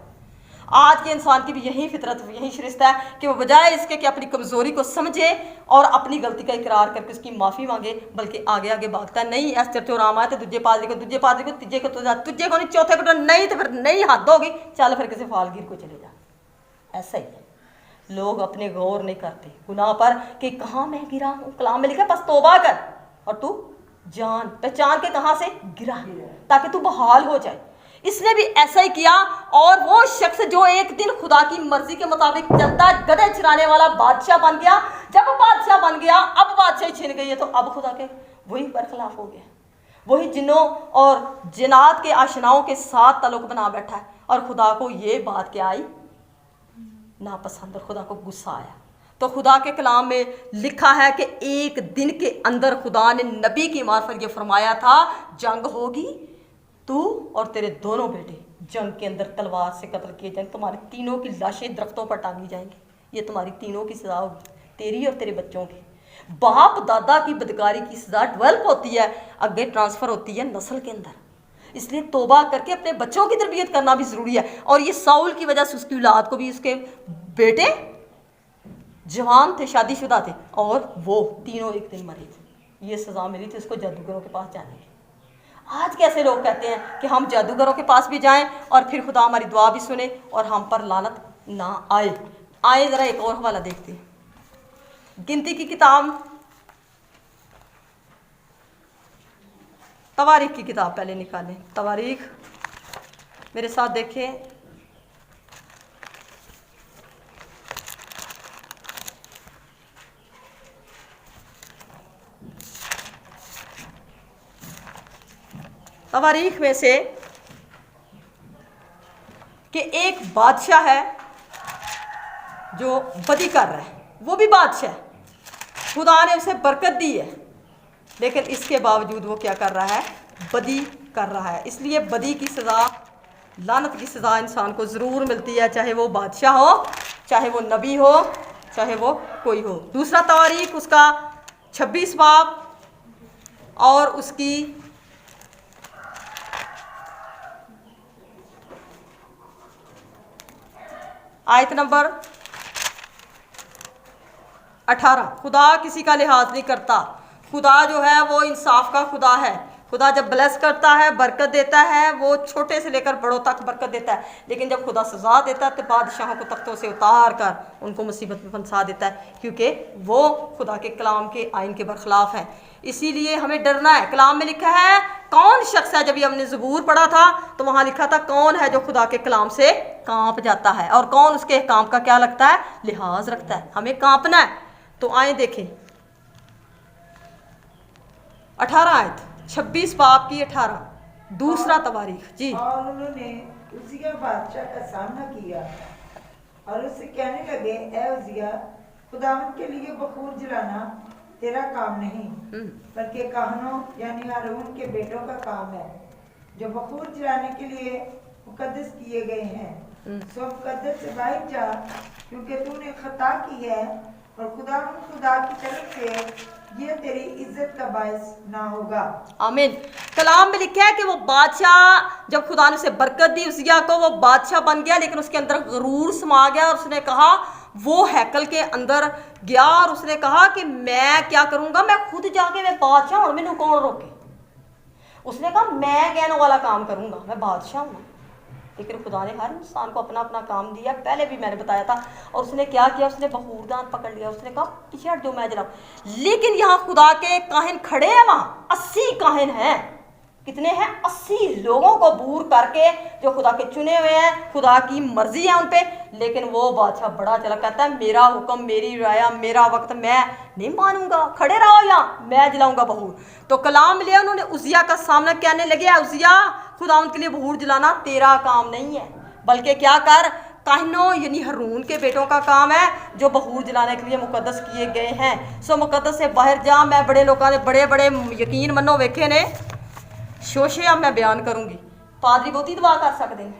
आज के इंसान की भी यही फितरत, यही शिरिश्ता है कि वो बजाय इसके कि अपनी कमज़ोरी को समझे और अपनी गलती का इकरार करके उसकी माफ़ी मांगे, बल्कि आगे आगे भागता है। नहीं ऐसे चर्चो राम आए तो दूजे पादरी को, तीजे को तुझे को नहीं, चौथे को तो नहीं, तो फिर नहीं हद होगी, चल फिर किसी फालगीर को चले जा। ऐसा ही है, लोग अपने गौर नहीं करते गुनाह पर कि कहाँ मैं गिरा हूँ। कलाम में लिखा बस तौबा कर और तू जान पहचान के कहाँ से गिरा, ताकि तू बहाल हो जाए। इसने भी ऐसा ही किया। और वो शख्स जो एक दिन खुदा की मर्जी के मुताबिक चलता गधे चराने वाला बादशाह बन गया, जब बादशाह बन गया अब बादशाही छिन गई है, तो अब खुदा के वही बरखिलाफ हो गया, वही जिन्नों और जिन्नात के आशनाओं के साथ ताल्लुक बना बैठा है। और खुदा को ये बात क्या आई, नापसंद, और खुदा को गुस्सा आया। तो खुदा के कलाम में लिखा है कि एक दिन के अंदर खुदा ने नबी की मार्फत ये फरमाया था, जंग होगी, तू और तेरे दोनों बेटे जंग के अंदर तलवार से कत्ल किए जाएंगे, तुम्हारे तीनों की लाशें दरख्तों पर टांगी जाएंगी, ये तुम्हारी तीनों की सजा होगी, तेरी और तेरे बच्चों की। बाप दादा की बदकारी की सजा डेवलप होती है, आगे ट्रांसफ़र होती है नस्ल के अंदर। इसलिए तौबा करके अपने बच्चों की तरबियत करना भी ज़रूरी है। और ये साउल की वजह से उसकी औलाद को भी, उसके बेटे जवान थे, शादीशुदा थे, और वो तीनों एक दिन मरे थे। ये सज़ा मिली थी उसको जादूगरों के पास जाने की। आज कैसे लोग कहते हैं कि हम जादूगरों के पास भी जाएं और फिर खुदा हमारी दुआ भी सुने और हम पर लानत ना आए। ज़रा एक और हवाला देखते हैं, गिनती की किताब, तवारीख की किताब पहले निकालें। तवारीख मेरे साथ देखें, तवारीख में से कि एक बादशाह है जो बदी कर रहा है, वो भी बादशाह है, खुदा ने उसे बरकत दी है, लेकिन इसके बावजूद वो क्या कर रहा है, बदी कर रहा है। इसलिए बदी की सज़ा, लानत की सज़ा इंसान को ज़रूर मिलती है, चाहे वो बादशाह हो, चाहे वो नबी हो, चाहे वो कोई हो। दूसरा तवारीख उसका 26 बाब और उसकी 18। खुदा किसी का लिहाज नहीं करता, खुदा जो है वो इंसाफ का खुदा है। खुदा जब ब्लेस करता है, बरकत देता है, वो छोटे से लेकर बड़ों तक बरकत देता है। लेकिन जब खुदा सज़ा देता है तो बादशाहों को तख्तों से उतार कर उनको मुसीबत में फंसा देता है, क्योंकि वो खुदा के कलाम के आइन के बरखिलाफ है। इसीलिए हमें डरना है। कलाम में लिखा है कौन शख्स है, जब ये हमने ज़बूर पढ़ा था तो वहाँ लिखा था कौन है जो खुदा के कलाम से कांप जाता है, और कौन उसके काम का क्या लगता है, लिहाज रखता है। हमें कांपना है। तो आए देखें 18 आयत, 26 बाब की 18, दूसरा तवारीख जी। और उन्होंने उजिया बादशाह का सामना किया और उससे कहने लगे, ए उजिया, खुदावंद के लिए बखूर जलाना तेरा काम नहीं, बल्कि काहनों यानी हारून के बेटों का काम है, जो बखूर जलाने के लिए मुकद्दस किए गए हैं। सो मुकद्दस से बाहर जा, क्योंकि तूने खता की है और खुदा की तरफ से ये तेरी इज्जत का बायस ना होगा। आमीन। कलाम में लिखा है कि वो बादशाह, जब खुदा ने उसे बरकत दी उजिया को, वो बादशाह बन गया, लेकिन उसके अंदर गरूर समा गया। और उसने कहा, वो हैकल के अंदर गया और उसने कहा कि मैं क्या करूंगा, मैं खुद जाके मैं बादशाह और मैंने कौन रोके। उसने कहा मैं कहने वाला काम करूंगा, मैं बादशाह हूँ। लेकिन खुदा ने हर इंसान को अपना अपना काम दिया, पहले भी मैंने बताया था। और उसने क्या किया, उसने बखूरदान पकड़ लिया, उसने कहा पीछे हट जो मैं जलाऊं। लेकिन यहाँ खुदा के काहिन खड़े हैं, वहाँ 80 काहिन हैं। कितने हैं, 80 लोगों को बूर करके, जो खुदा के चुने हुए हैं, खुदा की मर्जी है उन पे। लेकिन वो बादशाह बड़ा चला, कहता है मेरा हुक्म, मेरी राया, मेरा वक्त, मैं नहीं मानूंगा, खड़े रहो यहाँ, मैं जलाऊंगा बहूर। तो कलाम लिया उन्होंने, उजिया का सामना कहने लगे, उजिया, खुदा उनके लिए बहूर जलाना तेरा काम नहीं है, बल्कि क्या कर, काहिनों यानी हारून के बेटों का काम है, जो बहूर जलाने के लिए मुकद्दस किए गए हैं। सो मुकद्दस से बाहर जा। मैं बड़े लोगों ने बड़े बड़े यकीन मनो वेखे ने शोशे, अब मैं बयान करूंगी। पादरी बहुती दुआ कर सकते हैं,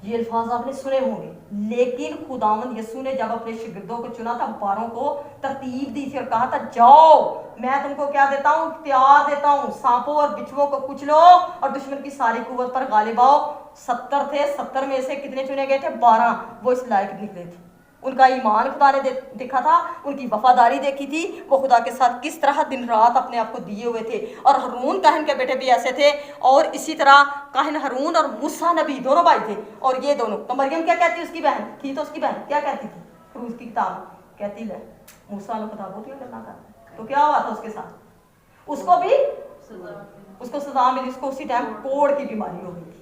ये अल्फाज आपने सुने होंगे, लेकिन खुदावंद यीशु ने जब अपने शिगिर्दों को चुना था, 12 को तरतीब दी थी और कहा था जाओ मैं तुमको क्या देता हूँ, इख्तियार देता हूँ, सांपों और बिच्छुओं को कुचलो और दुश्मन की सारी कुव्वत पर गालिब आओ। 70 थे, 70 में से कितने चुने गए थे? 12। वो इस लायक निकले थे। उनका ईमान खुदा ने देखा था, उनकी वफादारी देखी थी, वो खुदा के साथ किस तरह दिन रात अपने आप को दिए हुए थे। और हरून काहिन के बेटे भी ऐसे थे, और इसी तरह काहिन हरून और मूसा नबी दोनों भाई थे। और ये दोनों, तो मरियम क्या कहती, उसकी बहन थी, तो उसकी बहन क्या कहती थी? रूस की किताब कहती है मूसा ने खुदा बहुत करना था, तो क्या हुआ था उसके साथ? उसको भी उसको सजा मिली, उसको उसी टाइम कोढ़ की बीमारी हो गई थी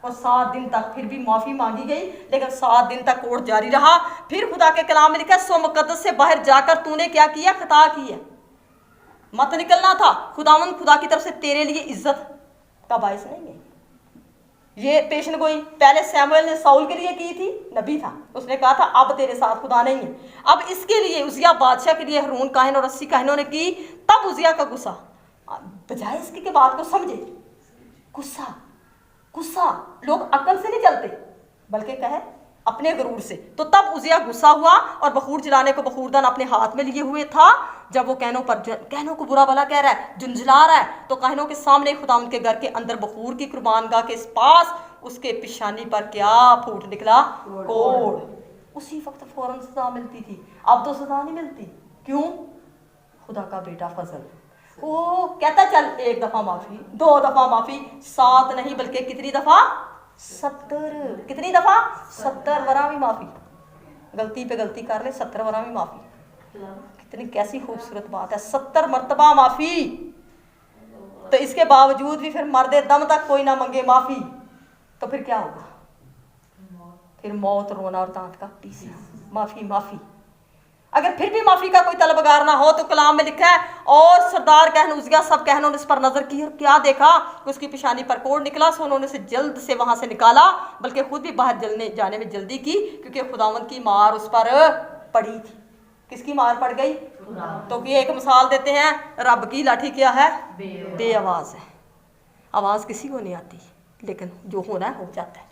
और 7 दिन तक फिर भी माफी मांगी गई, लेकिन 7 दिन तक कोढ़ जारी रहा। फिर खुदा के कलाम में लिखा, सो मुकद्दस से बाहर जाकर तूने क्या किया? खता की है, मत निकलना था। खुदावंद खुदा की तरफ से तेरे लिए इज्जत का बायस नहीं है। ये पेशन गोई पहले सैमुएल ने साउल के लिए की थी, नबी था, उसने कहा था अब तेरे साथ खुदा नहीं है। अब इसके लिए उजिया बादशाह के लिए हरून काहिन और 80 काहिनों ने की। तब उजिया का गुस्सा, बजाय इसकी के बात को समझे, गुस्सा गुस्सा, लोग अकल से नहीं चलते बल्कि कहे अपने गरूर से। तो तब उजिया गुस्सा हुआ और बखूर जलाने को बखूरदान अपने हाथ में लिए हुए था। जब वो कहनों को बुरा भला कह रहा है, झुंझला रहा है, तो कहनों के सामने खुदा उनके घर के अंदर बखूर की कुर्बानगाह के पास उसके पिशानी पर क्या फूट निकला? कोढ़। उसी वक्त फौरन सजा मिलती थी, अब तो सजा नहीं मिलती। क्यों? खुदा का बेटा फजल, वो कहता चल 1 दफा माफी, 2 दफा माफी, 7 नहीं बल्कि कितनी दफा? 70। कितनी दफा? 70 वरा भी माफी। गलती पे गलती कर ले, 70 वरा भी माफी। कितनी कैसी खूबसूरत बात है, 70 मर्तबा माफी। तो इसके बावजूद भी फिर मर्दे दम तक कोई ना मंगे माफी, तो फिर क्या होगा? फिर मौत, रोना और दांत का पीसना। माफी माफी। अगर फिर भी माफी का कोई तलबगार ना हो, तो कलाम में लिखा है, और सरदार कहन उजिया सब कहनों ने इस पर नजर की और क्या देखा कि उसकी पेशानी पर कोढ़ निकला। सो उन्होंने उसे जल्द से वहां से निकाला, बल्कि खुद भी बाहर जाने में जल्दी की, क्योंकि खुदावंद की मार उस पर पड़ी थी। किसकी मार पड़ गई? तो ये एक मिसाल देते हैं, रब की लाठी क्या है? बेआवाज है। आवाज किसी को नहीं आती, लेकिन जो होना है हो जाता है।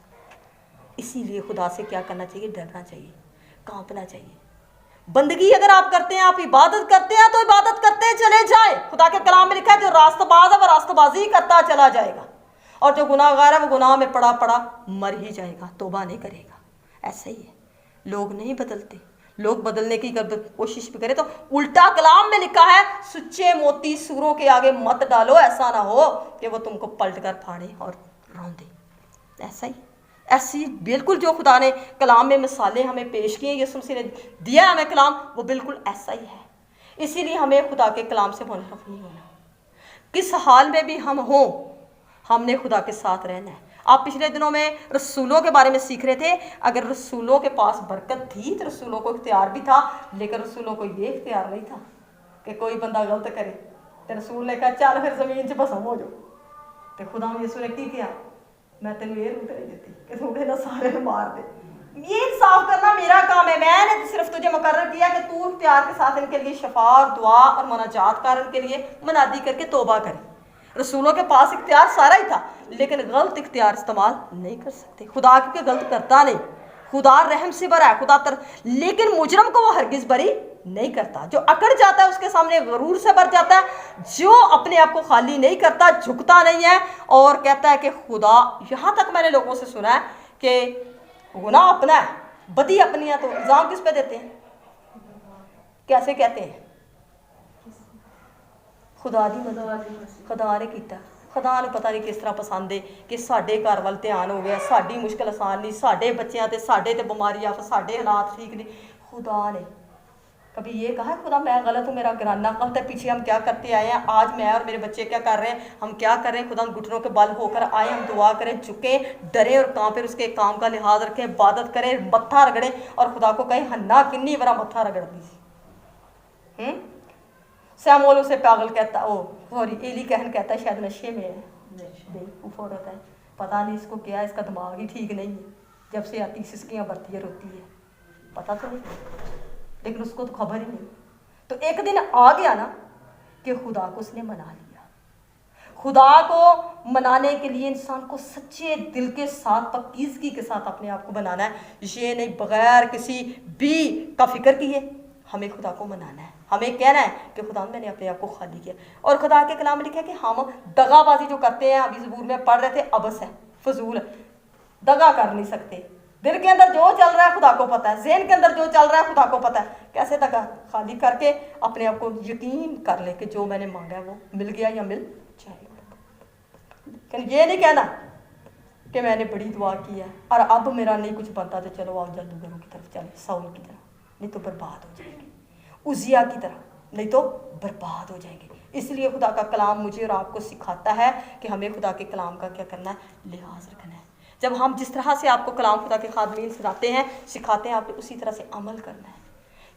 इसीलिए खुदा से क्या करना चाहिए? डरना चाहिए, कांपना चाहिए। बंदगी अगर आप करते हैं, आप इबादत करते हैं, तो इबादत करते चले जाए। खुदा के कलाम में लिखा है, जो रास्तबाज है वो रास्तबाजी करता चला जाएगा, और जो गुनाहगार है वो गुनाह में पड़ा पड़ा मर ही जाएगा, तौबा नहीं करेगा। ऐसा ही है, लोग नहीं बदलते। लोग बदलने की कोशिश भी करें तो उल्टा कलाम में लिखा है, सुच्चे मोती सूरों के आगे मत डालो, ऐसा ना हो कि वो तुमको पलट कर फाड़े और रौंदे। ऐसा ही, ऐसी बिल्कुल जो खुदा ने कलाम में मिसालें हमें पेश की हैं, यीशु मसीह ने दिया हमें कलाम, वो बिल्कुल ऐसा ही है। इसीलिए हमें खुदा के कलाम से मुनहरफ नहीं होना। किस हाल में भी हम हों, हमने खुदा के साथ रहना है। आप पिछले दिनों में रसूलों के बारे में सीख रहे थे। अगर रसूलों के पास बरकत थी तो रसूलों को इख्तियार भी था, लेकिन रसूलों को ये इख्तियार नहीं था कि कोई बंदा गलत करे तो रसूल ने कहा चल फिर जमीन से भस्म हो जाओ। तो खुदा यीशु ने की किया, मैं तेन ये रूट नहीं देती कि तू ना सारे मार दे। ये इंसाफ करना मेरा काम है। मैंने सिर्फ तुझे मुकर्रर किया कि तू इख्तियार के साथ इनके लिए शफा और दुआ और मुनाजात कर, इनके लिए मनादी करके तौबा करे। रसूलों के पास इख्तियार सारा ही था, लेकिन गलत इख्तियार इस्तेमाल नहीं कर सकते। खुदा क्योंकि गलत करता नहीं, खुदा रहम से भरा है, खुदा लेकिन मुजरम को वो हरगिज बरी नहीं करता। जो अकड़ जाता है उसके सामने गरूर से भर जाता है, जो अपने आप को खाली नहीं करता, झुकता नहीं है और कहता है कि खुदा, यहाँ तक मैंने लोगों से सुना है कि गुनाह अपना है, बदी अपनी है, तो इल्ज़ाम किस पे देते हैं? कैसे कहते हैं? खुदा दी मदद खुदा ने किया। खुदा ने पता नहीं किस तरह पसंद है कि साढ़े घर वाल ध्यान हो गया, साड़ी मुश्किल आसान नहीं, साढ़े बच्चों ते साढ़े ते बीमारी आफ, साढ़े हालात ठीक नहीं। खुदा ने कभी ये कहा खुदा मैं गलत हूँ, मेरा घराना गलत है, पीछे हम क्या करते आए हैं, आज मैं और मेरे बच्चे क्या कर रहे हैं, हम क्या कर रहे हैं, खुदा हम घुटनों के बल होकर आए, हम दुआ करें, झुकें, डरें और कांपे, उसके काम का लिहाज रखें, इबादत करें, मत्था रगड़ें और खुदा को कहें हन्ना किन्नी बड़ा मत्था रगड़ दी। सैमुएल उसे पागल कहता, ओ सॉरी एली कहन कहता है शायद नशे में है, बेवकूफ़ औरत है, पता नहीं इसको क्या है, इसका दिमाग ही ठीक नहीं है, जब से आती सिसकियाँ बरती रोती है, पता तो नहीं, लेकिन उसको तो खबर ही नहीं। तो एक दिन आ गया ना कि खुदा को उसने मना लिया। खुदा को मनाने के लिए इंसान को सच्चे दिल के साथ, पक्कीज़गी के साथ अपने आप को बनाना है। ये नहीं बगैर किसी भी का फिक्र किए हमें खुदा को मनाना है। हमें कहना है कि खुदा मैंने अपने आप को खाली किया। और खुदा के कलाम में लिखा है कि हम दगाबाजी जो करते हैं, अभी ज़बूर में पढ़ रहे थे, अबस है, फजूल है, दगा कर नहीं सकते। दिल के अंदर जो चल रहा है खुदा को पता है, ज़हन के अंदर जो चल रहा है खुदा को पता है। कैसे दगा खाली करके अपने आप को यकीन कर ले कि जो मैंने मांगा है वो मिल गया या मिल जाएगा। लेकिन ये नहीं कहना कि मैंने बड़ी दुआ की है और अब मेरा नहीं कुछ बनता तो चलो आप जादूगरों की तरफ चले, साउल की तरह, नहीं तो बर्बाद हो जाएंगे, उजिया की तरह, नहीं तो बर्बाद हो जाएंगे। इसलिए खुदा का कलाम मुझे और आपको सिखाता है कि हमें खुदा के कलाम का क्या करना है, लिहाज रखना है। जब हम जिस तरह से आपको कलाम खुदा के खादमीन सुनाते हैं, सिखाते हैं, आपको उसी तरह से अमल करना है,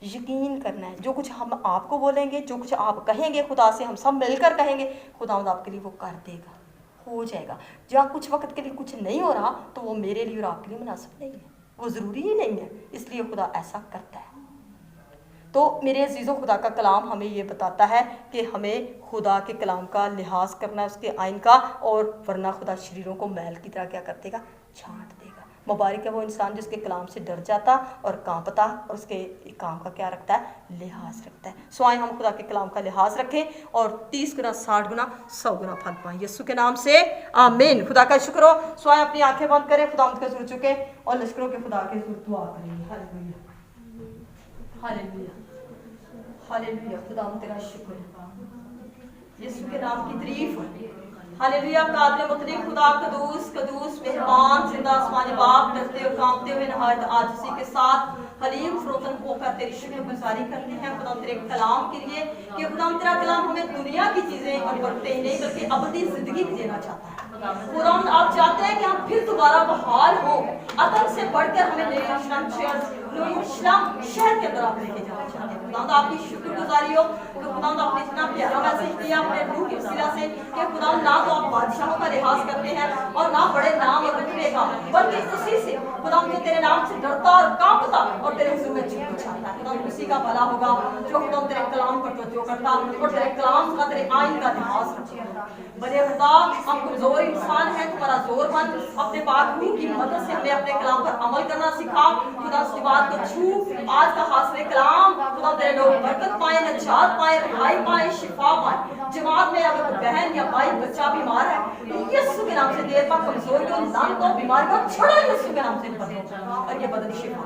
यकीन करना है। जो कुछ हम आपको बोलेंगे, जो कुछ आप कहेंगे खुदा से, हम सब मिलकर कहेंगे, खुदा आपके लिए वो कर देगा, हो जाएगा। जहाँ कुछ वक्त के लिए कुछ नहीं हो रहा तो वो मेरे लिए और आपके लिए मुनासिब नहीं है, वो ज़रूरी ही नहीं है, इसलिए खुदा ऐसा करता है। तो मेरे अजीज़ों, खुदा का कलाम हमें ये बताता है कि हमें खुदा के कलाम का लिहाज करना है, उसके आइन का, और वरना खुदा शरीरों को मैल की तरह क्या कर देगा, छांट देगा। मुबारक है वो इंसान जिसके कलाम से डर जाता और कांपता और उसके काम का क्या रखता है, लिहाज रखता है। सो आए हम खुदा के कलाम का लिहाज रखें और 30 गुना, 60 गुना, 100 गुना फल पाएं, यीशु के नाम से आमीन। खुदा का शुक्र हो। सो आए अपनी आंखें बंद करें, खुदा के हुजूर झुके और लश्करों के खुदा के हुजूर दुआ करेंगे। Hallelujah, hallelujah, hallelujah. खुदा तेरा शुक्र है, यीशु के नाम की तारीफ। हालेलुया। काबिल मुतरीफ खुदा, कदूस कदूस मेहरबान जिंदा आसमानी बाप, डरते और कांपते हुए नहायत आजिज़ी के साथ हलीम फरोतन होकर तेरी शुक्रगुजारी करते हैं खुदा तेरे कलाम के लिए कि खुदा तेरा कलाम हमें दुनिया की चीज़ें और बरकतें ही नहीं बल्कि अबदी ज़िंदगी देना चाहता है। खुदा आप चाहते हैं कि हम फिर दोबारा बहाल हो, अतन से बढ़कर हमें नूर इस्लाम शहर के अंदर आप लेके जाना चाहते हैं। खुदा आपकी शुक्रगुजारी हो कि खुदा आपने इतना प्यारा मैसेज दिया अपने रूह की वसीला से कि खुदा ना तो आप बादशाहों का लिहाज करते हैं और ना बड़े नाम और रुतबे का, बल्कि उसी से खुदा जो तेरे नाम से डरता और कांपता और तेरे हुजूर में झुकना चाहता है। खुदा उसी का भला होगा जो खुदा तेरे कलाम पर तवज्जो करता और तेरे कलाम का, तेरे आइन का लिहाज रखता। बड़े खुदा हम कमजोर इंसान हैं, तुम्हारा जोर बन अपने पाक रूह की मदद से हमें अपने कलाम पर अमल करना सिखा। खुदा उसकी बात को छू, आज का हासिल कलाम खुदा तेरे लोग बरकत पाए, नजात पाए, रिहाई पाए, शिफा पाए। जमात में अगर कोई बहन या भाई बच्चा बीमार है, यीशु के नाम से देर पर कमजोरियों, लानतों, बीमारियों छोड़ो यीशु के नाम से बदलो और ये बदल शिफा।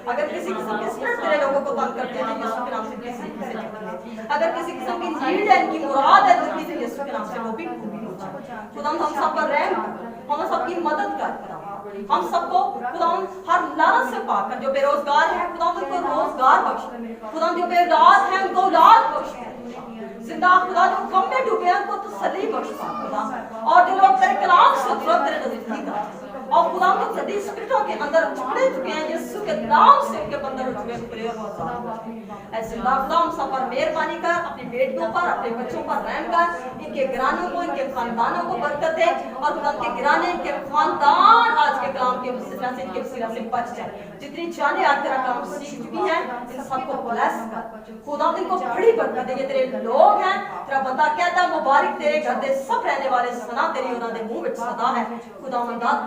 अगर किसी किस्म के स्पिरिट तेरे लोगों को तंग करते हैं तो यीशु के नाम से किसी अगर किसी किस्म की नीड है, इनकी मुराद है, तो किसी यीशु के नाम से वो भी पूरी हो जाए। खुदा हम सब पर रहम कर, हम सबकी मदद कर, हम सबको खुदा हर लानत से पाक कर। जो बेरोजगार है खुदा उनको रोजगार बख्श, खुदा जो बेऔलाद है उनको औलाद बख्श, जिंदा खुदा जो गम में डूबे हैं उनको तसल्ली बख्श खुदा। और जो लोग तेरे कलाम से तुरंत तेरे नजदीक आते और खुदा के जदी स्पिरिटों के अंदर टुकड़े चुके हैं, यीशु के नाम से उनके बंदर उठ चुके खुले और आजाद। ऐसे खुदा हम सब पर मेहरबानी कर, अपनी बेटियों पर, अपने बच्चों पर रहम कर, इनके घरानों को, इनके खानदानों को बरकत दे और खुदा के घराने, इनके खानदान आज के कलाम के वसीला से, इनके वसीला से बच जाए। जितनी जाने आज तेरा कलाम सीख चुकी है इन सबको ब्लेस कर खुदा, इनको बड़ी बरकत दे। ये तेरे लोग हैं, तेरा बंदा कहता मुबारक तेरे घर दे सब रहने वाले, सना तेरी उन्होंने मुंह में सदा है। खुदा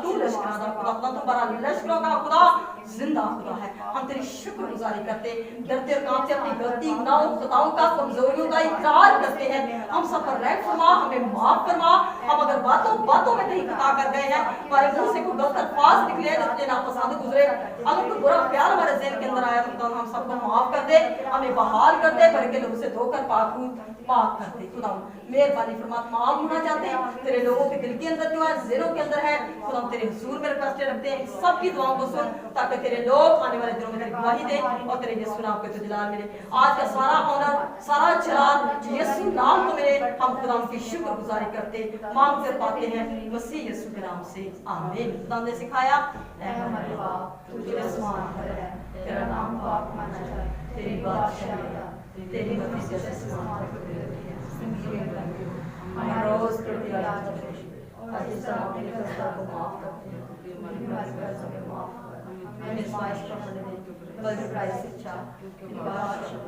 तू लश्करों का खुदा, तुम्हारा लश्करों का खुदा जिंदा खुदा है। हम तेरी शुक्रगुजारी करते, डरते और कांपते अपनी गलती, गुनाहों, खताओं का, कमजोरियों का इकरार करते हैं। हम सब पर रहम फरमा, हमें माफ फरमा। हम अगर बातों में कहीं खता कर गए हैं, हमारे मुंह से कोई गलत अल्फाज निकले जो तुझे नापसंद गुजरे, अगर कोई बुरा ख्याल हमारे ज़हन के अंदर आया तो खुदा हम सबको माफ कर दे, हमें बहाल कर दे, भर के लोगों से धोकर पाक कर दे। खुदा मेहरबानी फरमा, माफ होना चाहते हैं तेरे लोगों के दिल के अंदर जो है, ज़हनों के अंदर है, खुदा तेरे हुजूर में रिक्वेस्ट रखते हैं सब की दुआओं को सुन, ताकि तेरे लोग आने वाले दिनों में तेरी गवाही दें और तेरे यीशु नाम को जलाल मिले। आज का सारा ऑनर, सारा जलाल यीशु नाम को मिले। हम खुदा की शुक्रगुजारी करते मांग कर पाते हैं मसीह यीशु के नाम से, आमीन। खुदा ने सिखाया, ऐ हमारे बाप तू जो आसमान पर है, तेरा नाम पाक माना जाए, तेरी बादशाही आए, तेरी मर्जी जैसे आसमान पर है, हमें रोज रोटी आज दे और जिस तरह अपने कर्जा को माफ करते हैं, हमारे कर्जा को माफ कर, हमें आज़माइश में न ले बल्कि बुराई से बचा, क्योंकि बादशाह